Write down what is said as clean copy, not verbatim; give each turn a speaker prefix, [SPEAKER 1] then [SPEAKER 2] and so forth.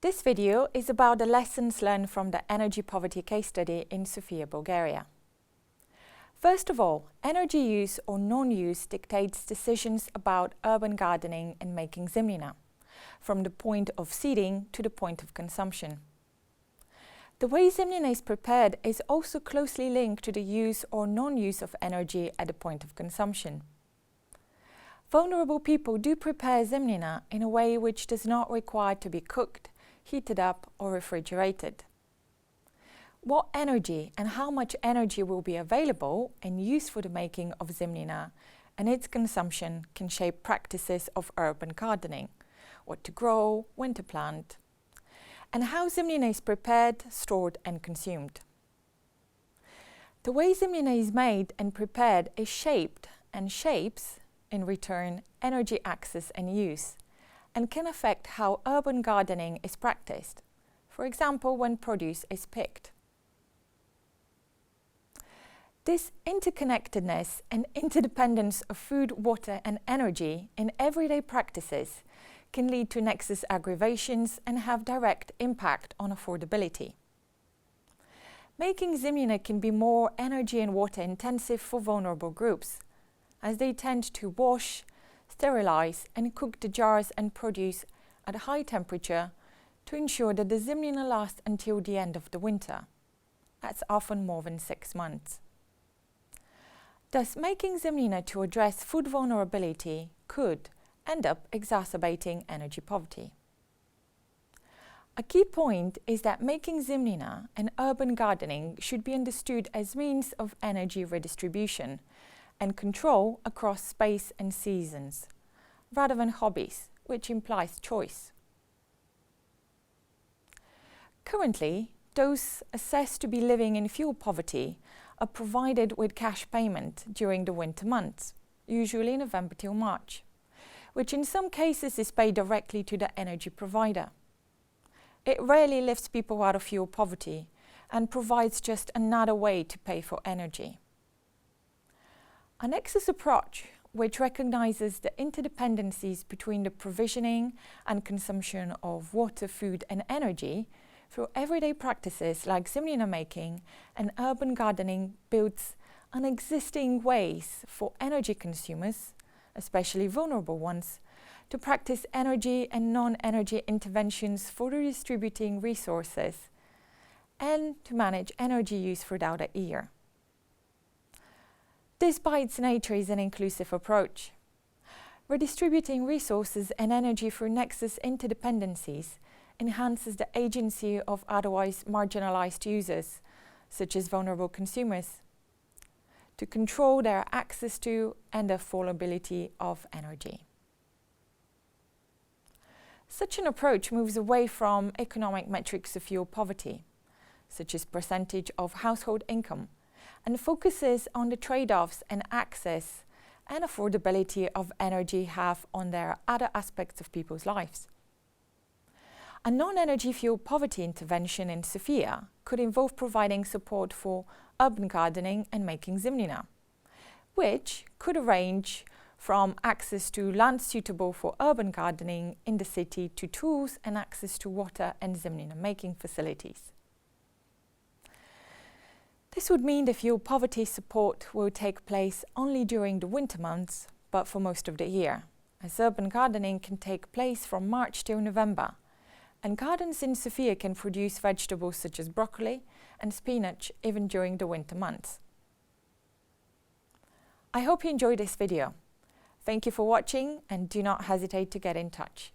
[SPEAKER 1] This video is about the lessons learned from the energy poverty case study in Sofia, Bulgaria. First of all, energy use or non-use dictates decisions about urban gardening and making zemlina, from the point of seeding to the point of consumption. The way zemlina is prepared is also closely linked to the use or non-use of energy at the point of consumption. Vulnerable people do prepare zemlina in a way which does not require to be cooked, heated up or refrigerated. What energy and how much energy will be available and used for the making of zemlina and its consumption can shape practices of urban gardening, what to grow, when to plant, and how zemlina is prepared, stored and consumed. The way zemlina is made and prepared is shaped and shapes, in return, energy access and use, and can affect how urban gardening is practiced, for example, when produce is picked. This interconnectedness and interdependence of food, water and energy in everyday practices can lead to nexus aggravations and have direct impact on affordability. Making zemlina can be more energy and water intensive for vulnerable groups, as they tend to wash, sterilize and cook the jars and produce at a high temperature to ensure that the zemlina lasts until the end of the winter. That's often more than 6 months. Thus, making zemlina to address food vulnerability could end up exacerbating energy poverty. A key point is that making zemlina and urban gardening should be understood as means of energy redistribution and control across space and seasons, rather than hobbies, which implies choice. Currently, those assessed to be living in fuel poverty are provided with cash payment during the winter months, usually November till March, which in some cases is paid directly to the energy provider. It rarely lifts people out of fuel poverty and provides just another way to pay for energy. A nexus approach, which recognizes the interdependencies between the provisioning and consumption of water, food and energy through everyday practices like zemlina making and urban gardening, builds on existing ways for energy consumers, especially vulnerable ones, to practice energy and non-energy interventions for redistributing resources and to manage energy use throughout a year. This by its nature is an inclusive approach. Redistributing resources and energy through nexus interdependencies enhances the agency of otherwise marginalized users, such as vulnerable consumers, to control their access to and affordability of energy. Such an approach moves away from economic metrics of fuel poverty, such as percentage of household income, and focuses on the trade-offs and access and affordability of energy have on their other aspects of people's lives. A non-energy fuel poverty intervention in Sofia could involve providing support for urban gardening and making zemlina, which could range from access to land suitable for urban gardening in the city to tools and access to water and zemlina making facilities. This would mean the fuel poverty support will take place only during the winter months, but for most of the year, as urban gardening can take place from March till November, and gardens in Sofia can produce vegetables such as broccoli and spinach even during the winter months. I hope you enjoyed this video. Thank you for watching and do not hesitate to get in touch.